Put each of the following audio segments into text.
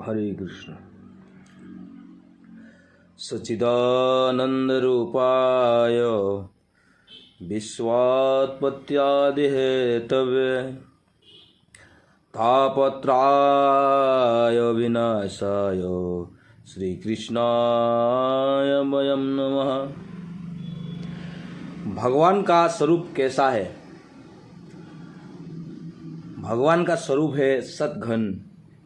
हरे कृष्ण। सच्चिदानंदरूपाय विश्वात्पत्त्यादिहेतवे तापत्राय विनाशाय श्रीकृष्णाय वयं नमः। भगवान का स्वरूप कैसा है? भगवान का स्वरूप है सतघन,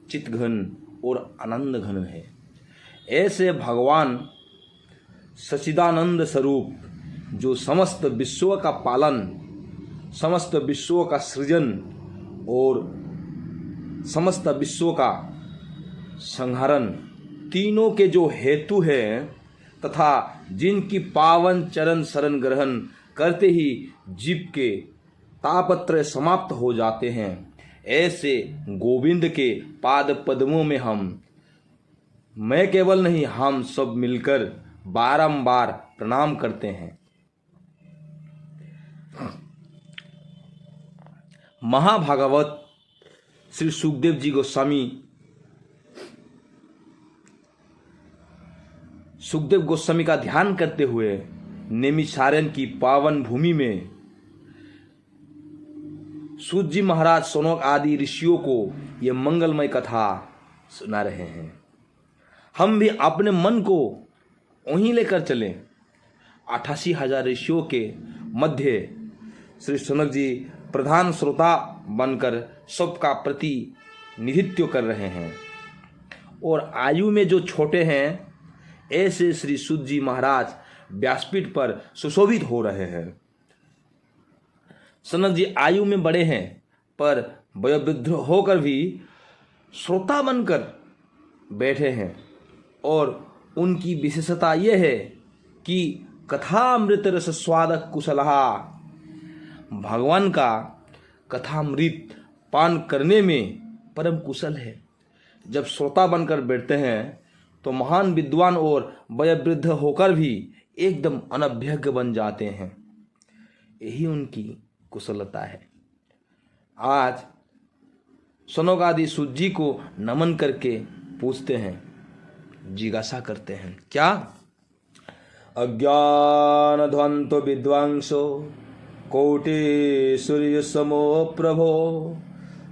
चितघन और आनंद घन है। ऐसे भगवान सच्चिदानंद स्वरूप जो समस्त विश्व का पालन, समस्त विश्व का सृजन और समस्त विश्व का संहारण, तीनों के जो हेतु हैं तथा जिनकी पावन चरण शरण ग्रहण करते ही जीव के तापत्रय समाप्त हो जाते हैं, ऐसे गोविंद के पाद पद्मों में मैं केवल नहीं, हम सब मिलकर बारंबार प्रणाम करते हैं। महाभागवत श्री सुखदेव जी गोस्वामी का ध्यान करते हुए नैमिषारण्य की पावन भूमि में सूत जी महाराज सौनक आदि ऋषियों को ये मंगलमय कथा सुना रहे हैं। हम भी अपने मन को वहीं लेकर चलें। 88,000 ऋषियों के मध्य श्री सौनक जी प्रधान श्रोता बनकर सबका प्रतिनिधित्व कर रहे हैं और आयु में जो छोटे हैं, ऐसे श्री सूत जी महाराज व्यासपीठ पर सुशोभित हो रहे हैं। सनक जी आयु में बड़े हैं पर वयोवृद्ध होकर भी श्रोता बनकर बैठे हैं और उनकी विशेषता यह है कि कथामृत रस स्वादक कुशलहा, भगवान का कथामृत पान करने में परम कुशल है। जब श्रोता बनकर बैठते हैं तो महान विद्वान और वयोवृद्ध होकर भी एकदम अनभ्यज्ञ बन जाते हैं। यही उनकी कुशलता है। आज सनक आदि सूत जी को नमन करके पूछते हैं, जिज्ञासा करते हैं, क्या? अज्ञान ध्वंत विद्वांसो कोटि सूर्य समो प्रभो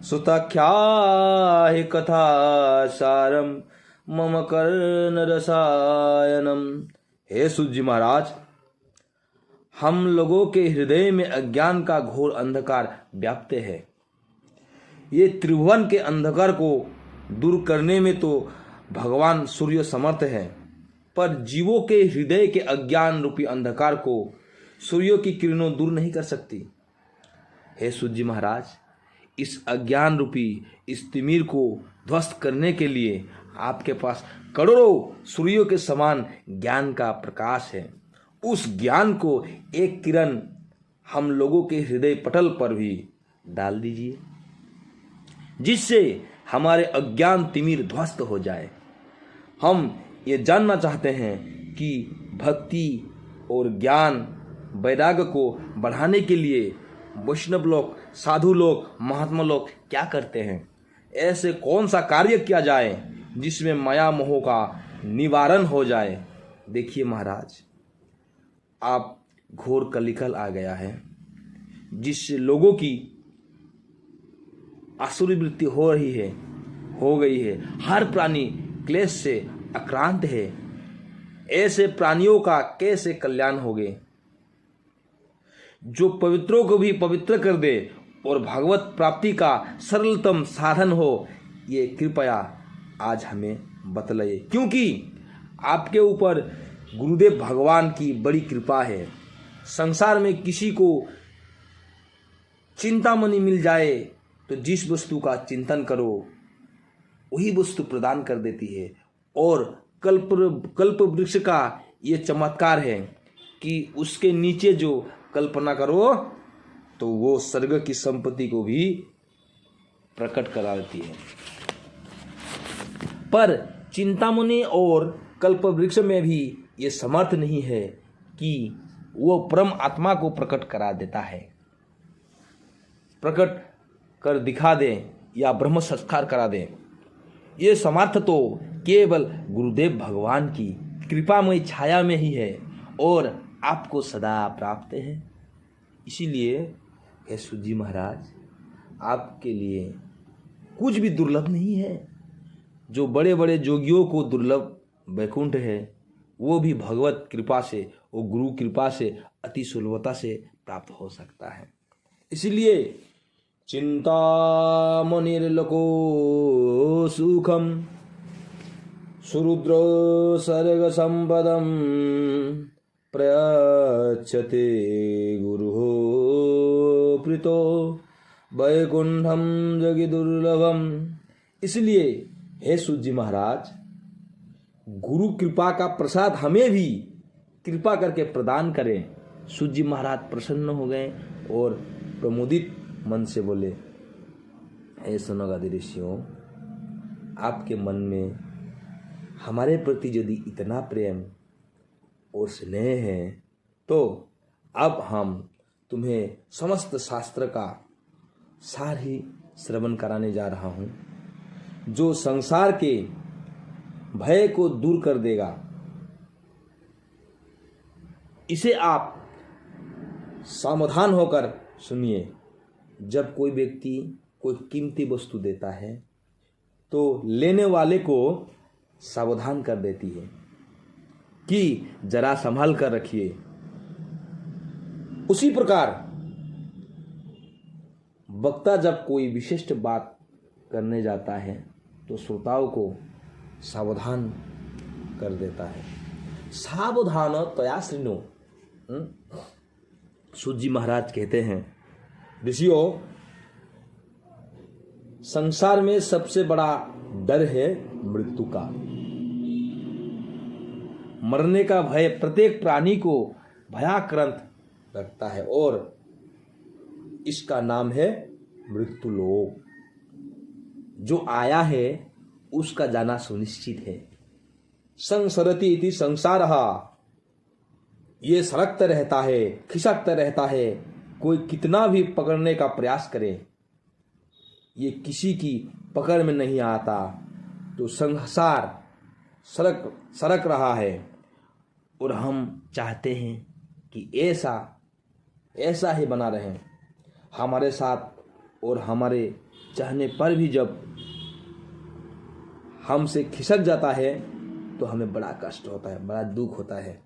सुताख्याहि कथा सारम मम कर्ण रसायनम। हे सूत जी महाराज, हम लोगों के हृदय में अज्ञान का घोर अंधकार व्याप्त है। ये त्रिभुवन के अंधकार को दूर करने में तो भगवान सूर्य समर्थ है, पर जीवों के हृदय के अज्ञान रूपी अंधकार को सूर्य की किरणों दूर नहीं कर सकती। हे सूत जी महाराज, इस अज्ञान रूपी इस तिमिर को ध्वस्त करने के लिए आपके पास करोड़ों सूर्यों के समान ज्ञान का प्रकाश है। उस ज्ञान को एक किरण हम लोगों के हृदय पटल पर भी डाल दीजिए, जिससे हमारे अज्ञान तिमिर ध्वस्त हो जाए। हम ये जानना चाहते हैं कि भक्ति और ज्ञान वैराग्य को बढ़ाने के लिए वैष्णव लोग, साधु लोग, महात्मा लोग क्या करते हैं? ऐसे कौन सा कार्य किया जाए जिसमें माया मोह का निवारण हो जाए? देखिए महाराज, आप घोर कलिकल आ गया है, जिससे लोगों की आसुरी वृत्ति हो गई है। हर प्राणी क्लेश से आक्रांत है। ऐसे प्राणियों का कैसे कल्याण होगे? जो पवित्रों को भी पवित्र कर दे और भगवत प्राप्ति का सरलतम साधन हो, ये कृपया आज हमें बतलाइए, क्योंकि आपके ऊपर गुरुदेव भगवान की बड़ी कृपा है। संसार में किसी को चिंतामणि मिल जाए तो जिस वस्तु का चिंतन करो वही वस्तु प्रदान कर देती है। और कल्प वृक्ष का ये चमत्कार है कि उसके नीचे जो कल्पना करो तो वो स्वर्ग की संपत्ति को भी प्रकट करा देती है। पर चिंतामणि और कल्प वृक्ष में भी ये समर्थ नहीं है कि वो परम आत्मा को प्रकट करा देता है, प्रकट कर दिखा दे या ब्रह्म संस्कार करा दे। ये समर्थ तो केवल गुरुदेव भगवान की कृपामय छाया में ही है और आपको सदा प्राप्त है। इसीलिए हे सूत जी महाराज, आपके लिए कुछ भी दुर्लभ नहीं है। जो बड़े बड़े जोगियों को दुर्लभ वैकुंठ है, वो भी भगवत कृपा से, वो गुरु कृपा से अति सुलभता से प्राप्त हो सकता है। इसलिए चिंतामणिर्लोको सुखम सुरुद्रो सर्ग संपदम प्रयच्छते गुरुः प्रीतो वैकुंठम जगि दुर्लभम। इसलिए हे सूत जी महाराज, गुरु कृपा का प्रसाद हमें भी कृपा करके प्रदान करें। सूत जी महाराज प्रसन्न हो गए और प्रमोदित मन से बोले, हे सोनगादि ऋषियों, आपके मन में हमारे प्रति यदि इतना प्रेम और स्नेह है तो अब हम तुम्हें समस्त शास्त्र का सार ही श्रवण कराने जा रहा हूँ, जो संसार के भय को दूर कर देगा। इसे आप सावधान होकर सुनिए। जब कोई व्यक्ति कोई कीमती वस्तु देता है तो लेने वाले को सावधान कर देती है कि जरा संभाल कर रखिए। उसी प्रकार वक्ता जब कोई विशिष्ट बात करने जाता है तो श्रोताओं को सावधान कर देता है। सावधान तया श्रृणु। सूत जी महाराज कहते हैं, ऋषियों, संसार में सबसे बड़ा डर है मृत्यु का। मरने का भय प्रत्येक प्राणी को भयाक्रांत रखता है और इसका नाम है मृत्यु लोक। जो आया है उसका जाना सुनिश्चित है। संसरति इति संसारः, ये सरकता रहता है, खिसकता रहता है। कोई कितना भी पकड़ने का प्रयास करे, ये किसी की पकड़ में नहीं आता। तो संसार सरक रहा है और हम चाहते हैं कि ऐसा ही बना रहे हमारे साथ। और हमारे चाहने पर भी जब हमसे खिसक जाता है तो हमें बड़ा कष्ट होता है, बड़ा दुख होता है,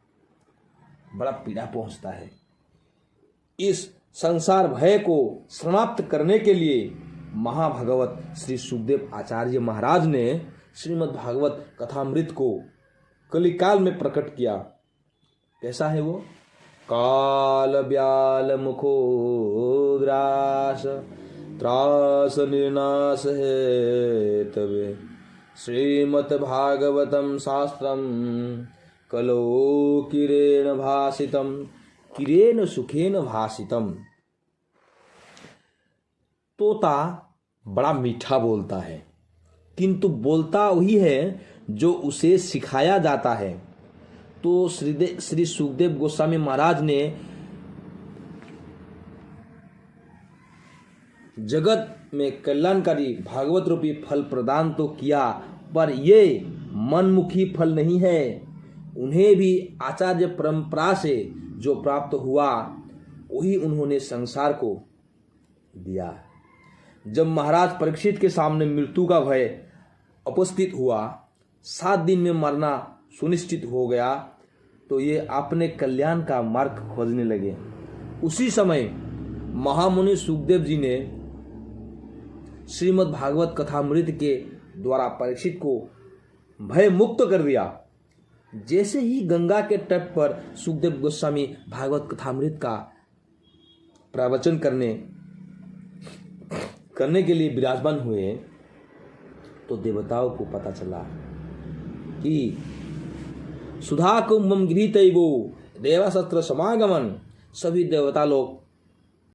बड़ा पीड़ा पहुंचता है। इस संसार भय को समाप्त करने के लिए महाभागवत श्री सुखदेव आचार्य महाराज ने श्रीमद् भागवत कथामृत को कलिकाल में प्रकट किया। कैसा है वो? काल ब्याल मुखो ग्रास त्रास निर्नाश है तबे श्रीमद् भागवतम शास्त्रम कलो किरेण भासितम किरेण सुखेन भासितम। तोता बड़ा मीठा बोलता है, किंतु बोलता वही है जो उसे सिखाया जाता है। तो श्री सुखदेव गोस्वामी महाराज ने जगत में कल्याणकारी भागवत रूपी फल प्रदान तो किया, पर ये मनमुखी फल नहीं है। उन्हें भी आचार्य परंपरा से जो प्राप्त हुआ वही उन्होंने संसार को दिया। जब महाराज परीक्षित के सामने मृत्यु का भय उपस्थित हुआ, 7 दिन में मरना सुनिश्चित हो गया, तो ये अपने कल्याण का मार्ग खोजने लगे। उसी समय महामुनि सुखदेव जी ने श्रीमद् भागवत कथामृत के द्वारा परीक्षित को भय मुक्त कर दिया। जैसे ही गंगा के तट पर सुखदेव गोस्वामी भागवत कथामृत का प्रवचन करने के लिए विराजमान हुए, तो देवताओं को पता चला कि सुधा कुंभम गृहीतैवो देवशस्त्र समागमन। सभी देवता लोग